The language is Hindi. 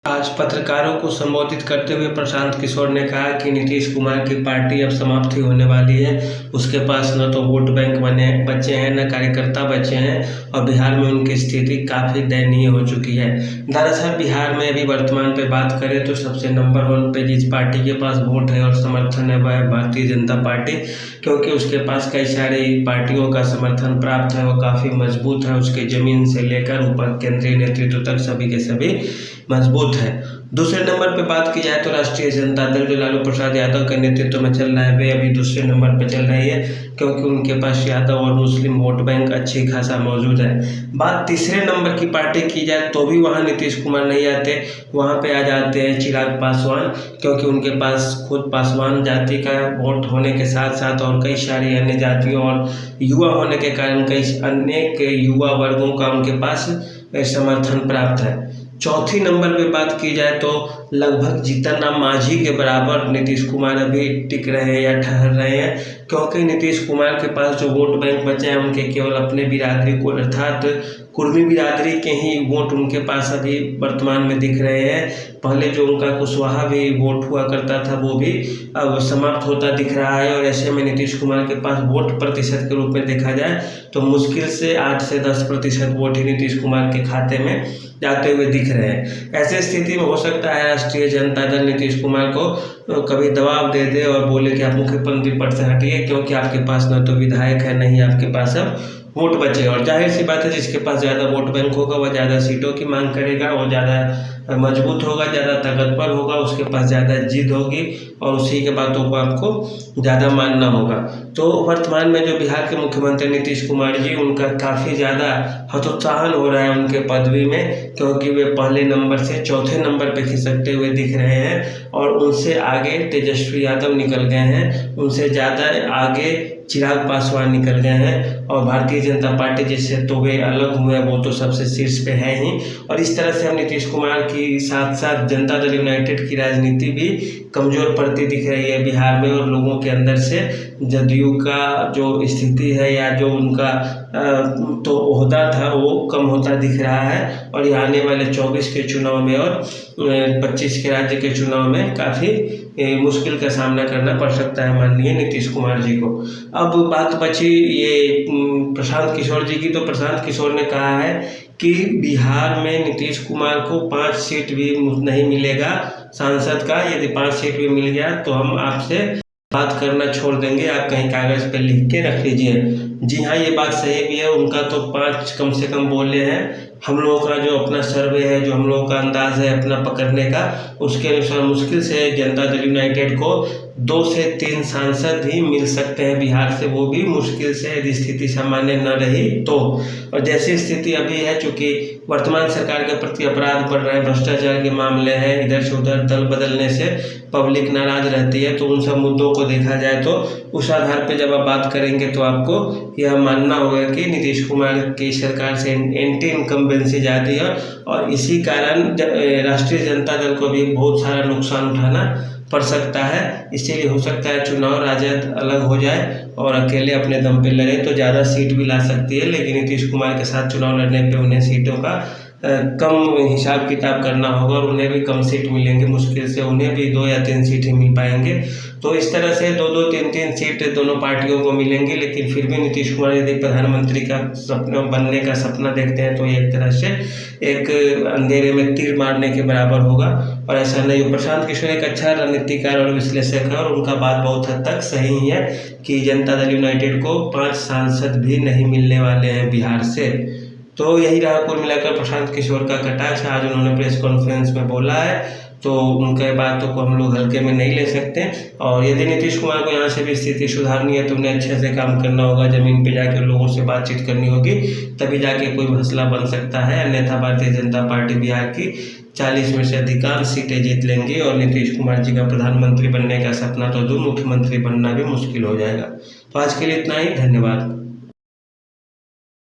आज पत्रकारों को संबोधित करते हुए प्रशांत किशोर ने कहा कि नीतीश कुमार की पार्टी अब समाप्ति होने वाली है। उसके पास न तो वोट बैंक बचे हैं, न कार्यकर्ता बचे हैं और बिहार में उनकी स्थिति काफ़ी दयनीय हो चुकी है। दरअसल बिहार में अभी वर्तमान पे बात करें तो सबसे नंबर 1 पे जिस पार्टी के पास वोट है और समर्थन है वह है भारतीय जनता पार्टी, क्योंकि उसके पास कई सारी पार्टियों का समर्थन प्राप्त है। वो काफ़ी मजबूत है, उसके ज़मीन से लेकर ऊपर केंद्रीय नेतृत्व तक सभी के सभी मजबूत है। दूसरे नंबर पे बात की जाए तो राष्ट्रीय जनता दल जो लालू प्रसाद यादव के नेतृत्व में चल रहा है वे अभी दूसरे नंबर पे चल रही है, क्योंकि उनके पास यादव और मुस्लिम वोट बैंक अच्छी खासा मौजूद है। बात तीसरे नंबर की पार्टी की जाए तो भी वहाँ नीतीश कुमार नहीं आते, वहाँ पे आ जाते हैं चिराग पासवान, क्योंकि उनके पास खुद पासवान जाति का वोट होने के साथ साथ और कई सारी अन्य जातियों और युवा होने के कारण कई अनेक युवा वर्गों का उनके पास समर्थन प्राप्त है। चौथी नंबर पे बात की जाए तो लगभग जीतन राम मांझी के बराबर नीतीश कुमार अभी टिक रहे हैं या ठहर रहे हैं, क्योंकि नीतीश कुमार के पास जो वोट बैंक बचे हैं उनके केवल अपने बिरादरी को अर्थात कुर्मी बिरादरी के ही वोट उनके पास अभी वर्तमान में दिख रहे हैं। पहले जो उनका कुशवाहा भी वोट हुआ करता था वो भी अब समाप्त होता दिख रहा है और ऐसे में नीतीश कुमार के पास वोट प्रतिशत के रूप में देखा जाए तो मुश्किल से 8 से 10% वोट ही नीतीश कुमार के खाते में जाते हुए दिख रहे हैं। ऐसे स्थिति में हो सकता है राष्ट्रीय जनता दल नीतीश कुमार को कभी दबाव दे दे और बोले कि आप मुख्यमंत्री पद से हटिए, क्योंकि आपके पास न तो विधायक है नहीं आपके पास अब वोट बचे। और जाहिर सी बात है जिसके पास ज़्यादा वोट बैंक होगा वह ज़्यादा सीटों की मांग करेगा, वो ज़्यादा मजबूत होगा, ज़्यादा ताकतवर होगा, उसके पास ज़्यादा जिद होगी और उसी के बातों को आपको ज़्यादा मानना होगा। तो वर्तमान में जो बिहार के मुख्यमंत्री नीतीश कुमार जी उनका काफ़ी ज़्यादा हतोत्साहन हो रहा है उनके पदवी में, क्योंकि वे पहले नंबर से चौथे नंबर पे खिसकते हुए दिख रहे हैं और उनसे आगे तेजस्वी यादव निकल गए हैं, उनसे ज़्यादा आगे चिराग पासवान निकल गए हैं और भारतीय जनता पार्टी जिससे तो वे अलग हुए वो तो सबसे शीर्ष पे है ही। और इस तरह से हम नीतीश कुमार की साथ साथ जनता दल यूनाइटेड की राजनीति भी कमज़ोर पड़ती दिख रही है बिहार में और लोगों के अंदर से जदयू का जो स्थिति है या जो उनका तो ओहदा था वो कम होता दिख रहा है और ये आने वाले 24 के चुनाव में और 25 के राज्य के चुनाव में काफ़ी मुश्किल का सामना करना पड़ सकता है माननीय नीतीश कुमार जी को। अब बात बची ये प्रशांत किशोर जी की, तो प्रशांत किशोर ने कहा है कि बिहार में नीतीश कुमार को 5 सीट भी नहीं मिलेगा सांसद का, यदि 5 सीट भी मिल गया तो हम आपसे बात करना छोड़ देंगे, आप कहीं कागज़ पे लिख के रख लीजिए। जी हाँ, ये बात सही भी है, उनका तो 5 कम से कम बोले हैं। हम लोगों का जो अपना सर्वे है, जो हम लोगों का अंदाज़ है अपना पकड़ने का, उसके अनुसार मुश्किल से जनता दल यूनाइटेड को 2 से 3 सांसद ही मिल सकते हैं बिहार से, वो भी मुश्किल से यदि स्थिति सामान्य न रही तो। और जैसी स्थिति अभी है, चूँकि वर्तमान सरकार के प्रति अपराध बढ़ रहे हैं, भ्रष्टाचार के मामले हैं, इधर से उधर दल बदलने से पब्लिक नाराज़ रहती है, तो उन सब मुद्दों को देखा जाए तो उस आधार पे जब आप बात करेंगे तो आपको यह मानना होगा कि नीतीश कुमार की सरकार से एंटी इनकम्बेंसी ज़्यादा है और इसी कारण राष्ट्रीय जनता दल को भी बहुत सारा नुकसान उठाना पड़ सकता है। इसीलिए हो सकता है चुनाव राजद अलग हो जाए और अकेले अपने दम पे लड़े तो ज़्यादा सीट भी ला सकती है, लेकिन नीतीश कुमार के साथ चुनाव लड़ने पे उन्हें सीटों का कम हिसाब किताब करना होगा और उन्हें भी कम सीट मिलेंगे, मुश्किल से उन्हें भी 2 या 3 सीट ही मिल पाएंगे। तो इस तरह से 2-2, 3-3 सीट दोनों पार्टियों को मिलेंगी, लेकिन फिर भी नीतीश कुमार यदि प्रधानमंत्री का सपना बनने का सपना देखते हैं तो एक तरह से एक अंधेरे में तीर मारने के बराबर होगा और ऐसा नहीं। प्रशांत किशोर एक अच्छा रणनीतिकार और विश्लेषक है और उनका बात बहुत हद तक सही है कि जनता दल यूनाइटेड को 5 सांसद भी नहीं मिलने वाले हैं बिहार से। तो यही रहा कुल मिलाकर प्रशांत किशोर का कटाक्ष आज उन्होंने प्रेस कॉन्फ्रेंस में बोला है, तो उनके बातों को हम लोग हल्के में नहीं ले सकते और यदि नीतीश कुमार को यहाँ से भी स्थिति सुधारनी है तो उन्हें अच्छे से काम करना होगा, ज़मीन पे जाकर लोगों से बातचीत करनी होगी, तभी जाके कोई मसला बन सकता है। अन्यथा भारतीय जनता पार्टी बिहार की 40 में से अधिकांश सीटें जीत लेंगी और नीतीश कुमार जी का प्रधानमंत्री बनने का सपना तो दूर, मुख्यमंत्री बनना भी मुश्किल हो जाएगा। तो आज के लिए इतना ही, धन्यवाद।